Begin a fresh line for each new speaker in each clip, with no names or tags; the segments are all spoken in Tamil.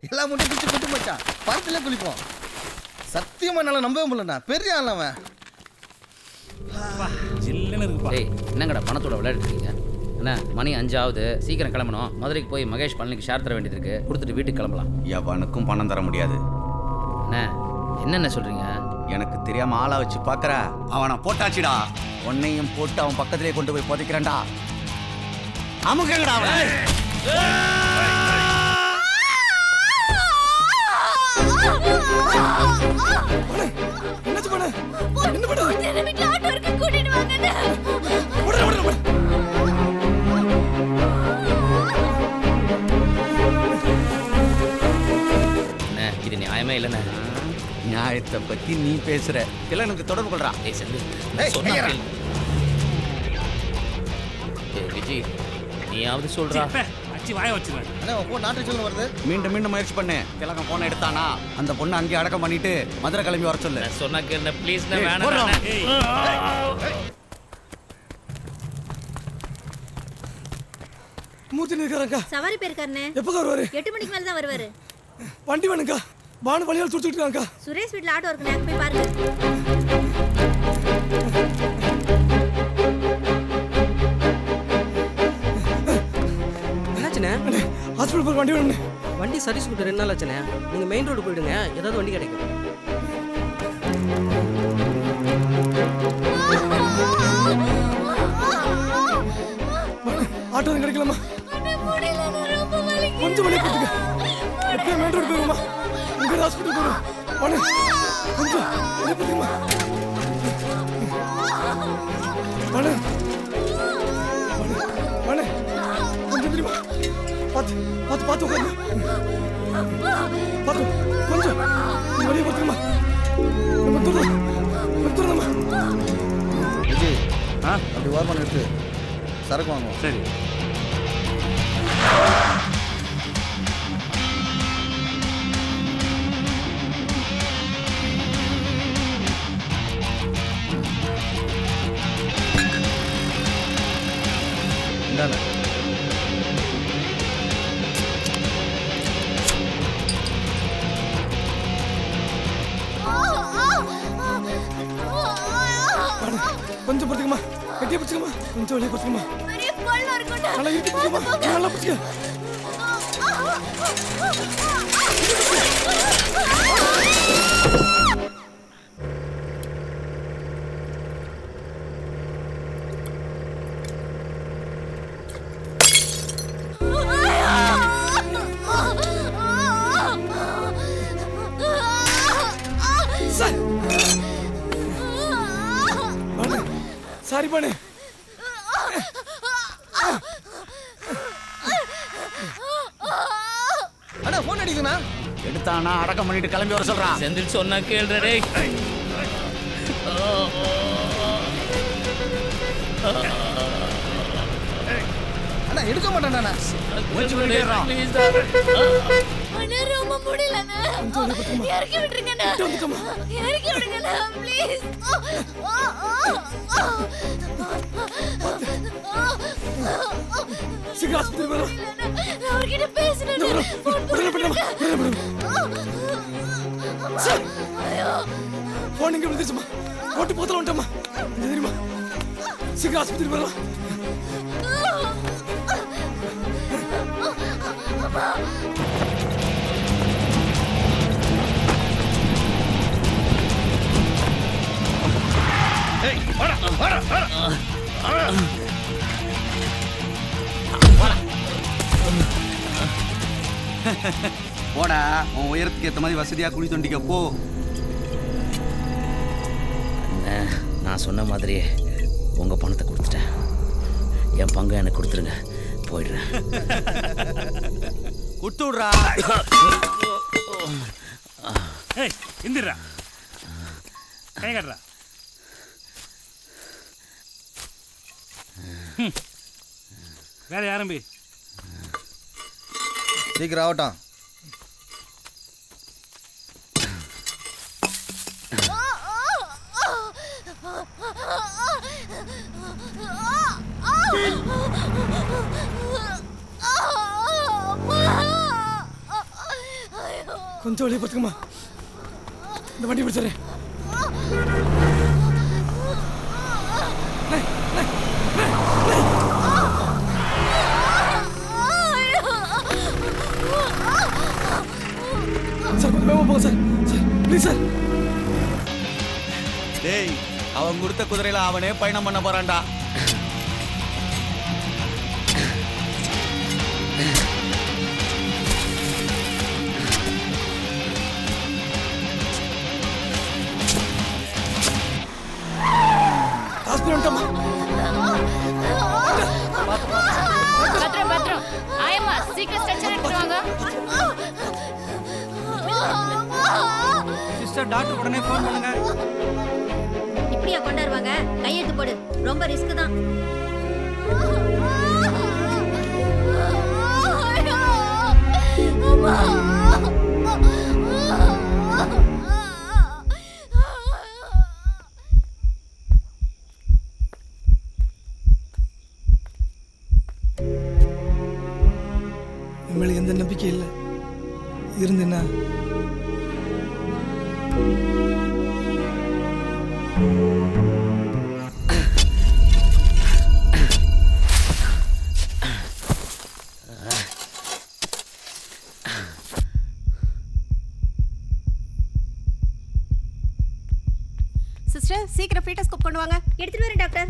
எல்லா முட்டையும் பிடிச்சி குட்டி மச்சான் படத்துல குளிப்போம். சத்தியமா என்னால நம்பவே முடியலண்ணா. பெரிய ஆள் அவன்.
ஏய் என்னங்கடா பணத்தோட விளையாடிட்டு இருக்கீங்க? என்ன மணி 5 ஆகுது, சீக்கிரம் கிளம்பணும். மதுரைக்கு போய் மகேஷ் பழனிக்கு ஷேர் தர வேண்டியது இருக்கு. கொடுத்துட்டு வீட்டுக்கு கிளம்பலாம்.
எவனுக்கும் பணம் தர முடியாது.
என்ன என்னென்ன சொல்றீங்க?
எனக்கு தெரியாம ஆளா வச்சு பாக்குற. அவனை போட்டாச்சுடா. உன்னையும் போட்டு அவன் பக்கத்திலே கொண்டு போய் புதைக்கிறேன்டா. அமுக்கங்கடா அவன்.
என்னாச்சு பண்ண? என்ன பண்ண?
என்ன வீட்ல ஆட்டோ இருக்கு, கூட்டிட்டு வாங்கன்னு.
என்ன இது நியாயமே இல்லைண்ணே.
நியாயத்தை பத்தி நீ பேசுற. இல்ல எனக்கு தொடர்பு கொள்றா.
ஏய் செல்லு
ஏய்,
சொன்னா
ஐயா.
கேளு. ஏய் விஜி நீயாவது சொல்றா.
அண்ணா உன் போன் நாட்டு சொல்லு வருது.
மீண்டும் மீண்டும் முயற்சி பண்ணு. திலகம் போன எடுத்தானா அந்த பொண்ணு அங்கேயே அடக்கம் பண்ணிட்டு மதுரை கிளம்பி வர சொல்லு.
நான் சொன்னா கேளுண்ணே ப்ளீஸ்ண்ணே.
ஏய்,
வேணாம்
போடுறோம்.
மூர்த்தி நிற்கிறாங்க.
சவாரி போயிருக்காருண்ணே.
எப்போ வருவாரு?
8 மணிக்கு மேல தான் வருவாரு.
வண்டி வேணுங்க. பானு வழியால் சுடிச்சுட்டு இருக்காங்க.
சுரேஷ் வீட்ல ஆட்டோ இருக்குண்ணே, அங்க போய் பாருங்க.
என்னாச்சுண்ணே?
ஹாஸ்பிட்டல் போய் வண்டி வேணும்.
வண்டி சர்வீஸ் கொடுத்து 2 நாள் ஆச்சுண்ணே. நீங்கள் மெயின் ரோடு போயிடுங்க, ஏதாவது வண்டி கிடைக்கும்.
ஆட்டோ கிடைக்கலாமா?
அண்ணே, முடியலண்ணே, ரொம்ப வலிக்குது.
கொஞ்சம் வழி கொடுத்துங்க. எப்படியும் மெயின் ரோடு போயிருமா? இங்கே ஹாஸ்பிட்டல் போயிடும். வாணு கொஞ்சம் வழி கொடுத்துங்கம்மா. வாணு வாணு கொஞ்சம் தெரியுமா? பார்த்து பார்த்து பார்த்து உட்காந்து பார்த்து கொஞ்சம் வழியை கொடுத்துங்கம்மா. எடுத்துடலாமா?
விஜய் அப்படி ஓரமாக நிறுத்து. சரக்கு வாங்குவோம்.
சரி.
இந்தாண்ணே.
கொஞ்சம் படுத்துக்கம்மா. கட்டியை பிடிச்சிக்கம்மா. கொஞ்சம் வழியை கொடுத்துக்கம்மா.
பெரிய பள்ளம் இருக்குண்ணே.
நல்லா இருக்கு பிடிச்சிக்கம்மா. நல்லா பிடிச்சிக்க. சாரி பானு.
அண்ணா போன் அடிக்குண்ணா.
எடுத்தானா அடக்கம் பண்ணிட்டு கிளம்பி வர சொல்றான்.
செந்தில் சொன்னா கேளுடா டேய்.
அண்ணா எடுக்க மாட்டான்டா.
மூச்சு விடுறான்.
ப்ளீஸ் டா.
அண்ணே, ரொம்ப முடியலண்ணே. இறக்கி விட்டுருங்கண்ணே. இறக்கி விடுங்கண்ணே, ப்ளீஸ்.
சீக்கிரம் ஹாஸ்பிட்டல் போயிடும்.
நான் அவர்கிட்ட பேசினேன்.
போன் இங்கே விழுந்துச்சுமா. போட்டு போத்தல வந்துட்டோம்மா. இது தெரியுமா? சீக்கிரம் ஹாஸ்பிட்டல் போயிடலாம்.
போடா உன் உயரத்துக்கு ஏற்ற மாதிரி வசதியா குழி தோண்டிக்க போ.
அண்ணே, நான் சொன்ன மாதிரியே உங்க பணத்தை கொடுத்துட்டேன். என் பங்கு எனக்கு கொடுத்துருங்க, போயிடுறேன்.
குட்டு விடுறா.
ஏய் இந்திரா கை கட்டுறா. வேற ஆரம்பி.
சீக்கிரம் ஆகட்டும்.
கொஞ்சம் வெளியே பார்த்துக்கம்மா. இந்த வண்டி பிடிச்சாரு. சார் கொஞ்சம் வேகமா போங்க சார். Sir please sir.
டேய் அவன் கொடுத்த குதிரையில அவனே பயணம் பண்ண போறான்டா.
ஹாஸ்பிட்டல் வந்துட்டோமா?
பத்திரம் பத்திரம் ஆயம்மா சீக்கிரம் ஸ்ட்ரெச்சர் எடுத்துட்டு வாங்க.
சிஸ்டர் டாக்டர் உடனே ஃபோன் பண்ணுங்க.
இப்படியா கொண்டாடுவாங்க? கையெழுத்து போடு, ரொம்ப ரிஸ்க் தான்.
என் மேல எந்த நம்பிக்கை இல்லை. இருந்தேன்னா
சிஸ்டர் சீக்கிரம் ஃபீட்டோஸ்கோப் கொண்டு வாங்க. எடுத்துட்டு வரேன் டாக்டர்.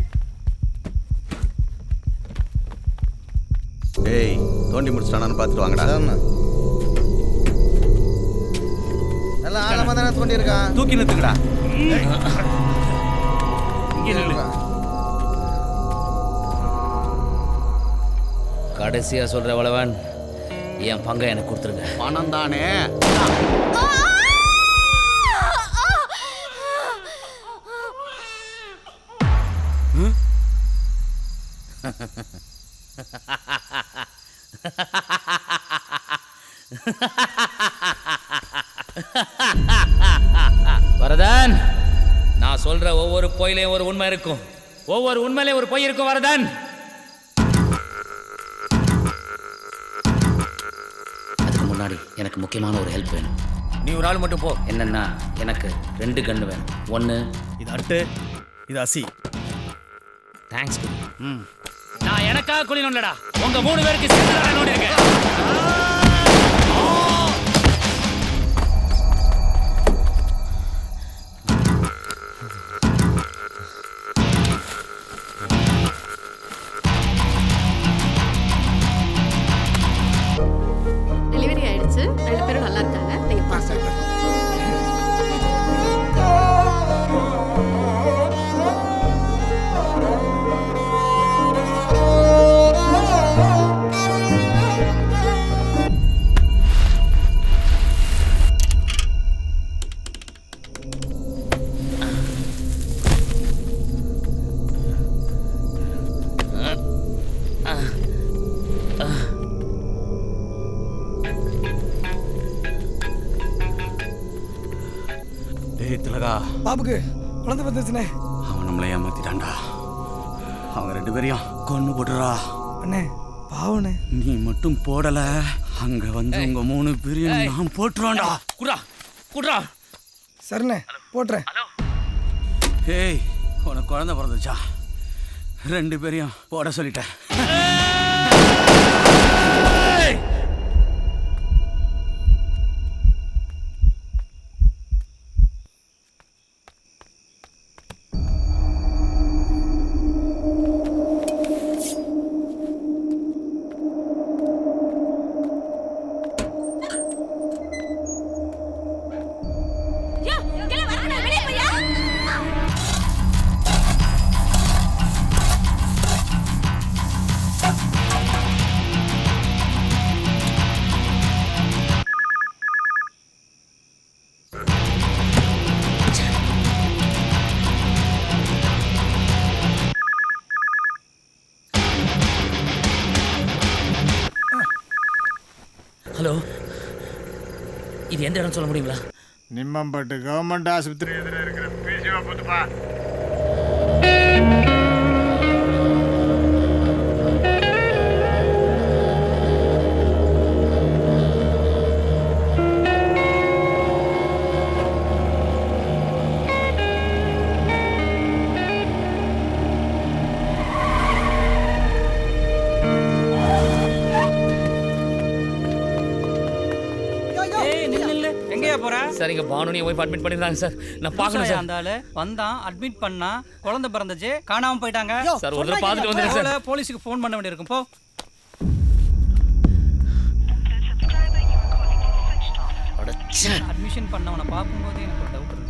டேய் தோண்டி முடிச்சிட்டானான்னு பார்த்துட்டு வாங்கடா.
அதாம்மா. நல்லா ஆழமா தானே தோண்டி இருக்கான்.
தூக்கி நிறுத்துங்கடா.
இங்கே நில்லு.
கடைசியா சொல்ற வளவன் என் பங்கை எனக்கு கொடுத்துருங்க.
பணம் தானே.
வரதன், நான் சொல்ற ஒவ்வொரு பொய்லையும் ஒரு உண்மை இருக்கும். ஒவ்வொரு உண்மையிலையும் ஒரு பொய் இருக்கும் வரதன். அதுக்கு முன்னாடி எனக்கு முக்கியமான ஒரு ஹெல்ப் வேணும்.
நீ ஒரு ஆள் மட்டும் போ.
என்னன்னா எனக்கு 2 கன்று வேணும். ஒன்று
இது அட்டு, இது அசி.
தேங்க்ஸ். நான் எனக்காக குளிக்கணும்லடா, உங்க 3 பேருக்கு சேர்த்து நோடி இருக்கேன்.
டெலிவரி ஆயிடுச்சு. 2 பேரும் நல்லா இருக்காங்க. நீங்க பாருங்க.
டேய் திலகா,
பாப்புக்கு குழந்தை வந்துருச்சுண்ணே.
அவன் நம்மளை ஏமாத்திட்டான்டா. அவங்க 2 பேரையும் கொன்னு போட்டுறா.
அண்ணே பாவண்ணே.
நீ மட்டும் போடல, அங்க வந்து உங்க 3 பேரையும் நான் போட்டுருவான்டா.
குட்ரா குட்ரா.
சரிண்ணே போட்டுறேன்.
ஏய் உனக்கு குழந்தை பிறந்துச்சா? 2 பேரையும் போட சொல்லிட்டேன்.
ஹலோ, இது எந்த இடம் சொல்ல முடியுங்களா?
நிம்மம்பட்டு கவர்மெண்ட் ஆஸ்பத்திரி எதிர இருக்கிற பிசிஓ போட்டுப்பா.
போற?
சரிங்க, பானு ஒய்ஃப் அட்மிட் பண்ணிருந்தாங்க சார். நான் பார்க்கணும் சார்.
அந்த ஆளு வந்தான், அட்மிட் பண்ணா, குழந்தை பிறந்துச்சு, காணாம போயிட்டாங்க.
சார் ஒரு தடவை பார்த்துட்டு வந்துடுங்க சார்.
போலீஸுக்கு ஃபோன் பண்ண வேண்டியிருக்கும். போ. அட்மிஷன் பண்ணவனை பார்க்கும்போது எனக்கு ஒரு டவுட் இருக்கு.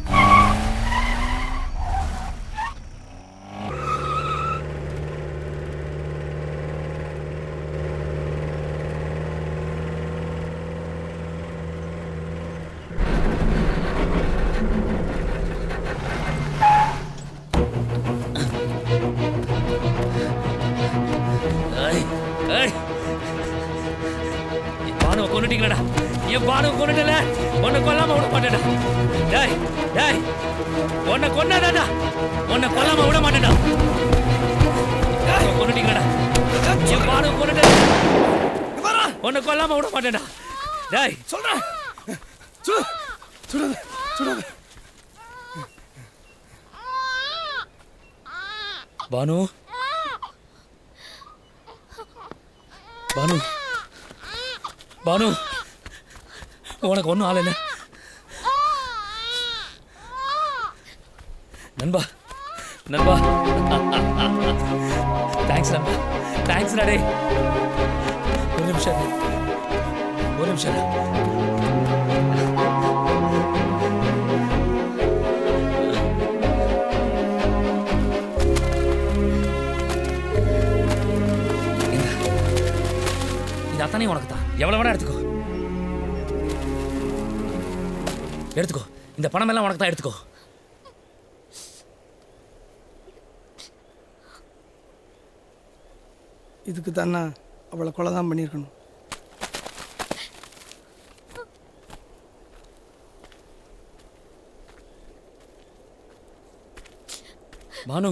பானுவை கொண்டுட்டீங்களா? என் பானுவை கொண்டுட்டல, உன்னை கொல்லாம விட மாட்டேடா. டேய் டேய், உன்னை கொன்னாதாடா, உன்னை கொல்லாம விட மாட்டேடா. கொண்டுட்டீங்களா? என் பானுவை கொண்டுட்டல, உன்னை கொல்லாம விட மாட்டேடா. டேய்
சொல்றேன், சுடாத சுடாத.
பானு பானு பானு, உனக்கு ஒன்றும் ஆள் இல்லை நண்பா. நண்பா தேங்க்ஸ் நண்பா, தேங்க்ஸ் டே. ஒரு நிமிஷம் ஒரு நிமிஷம். இது அத்தனை உனக்கு தான், எவ்வளவு வேணா எடுத்துக்கோ. எடுத்துக்கோ, இந்த பணம் எல்லாம் உனக்கு தான், எடுத்துக்கோ.
இதுக்கு தானே அவளை கொலை தான் பண்ணியிருக்கணும்.
பானு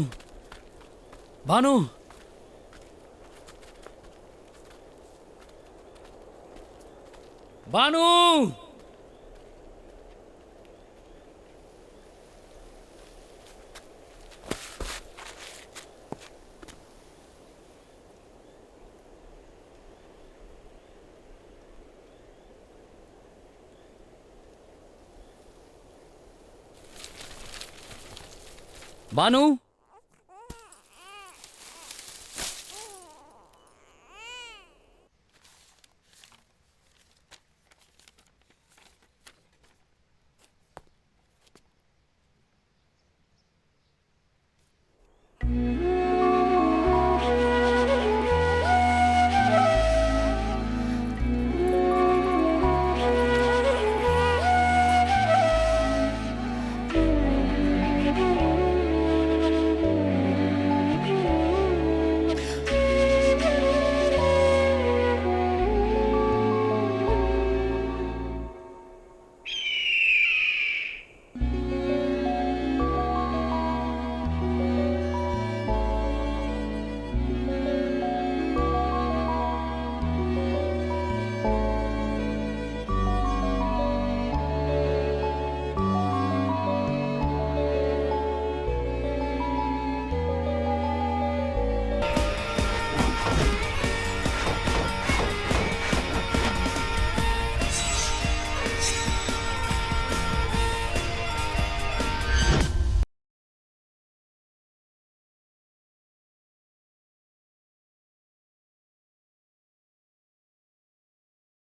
பானு பானு பானு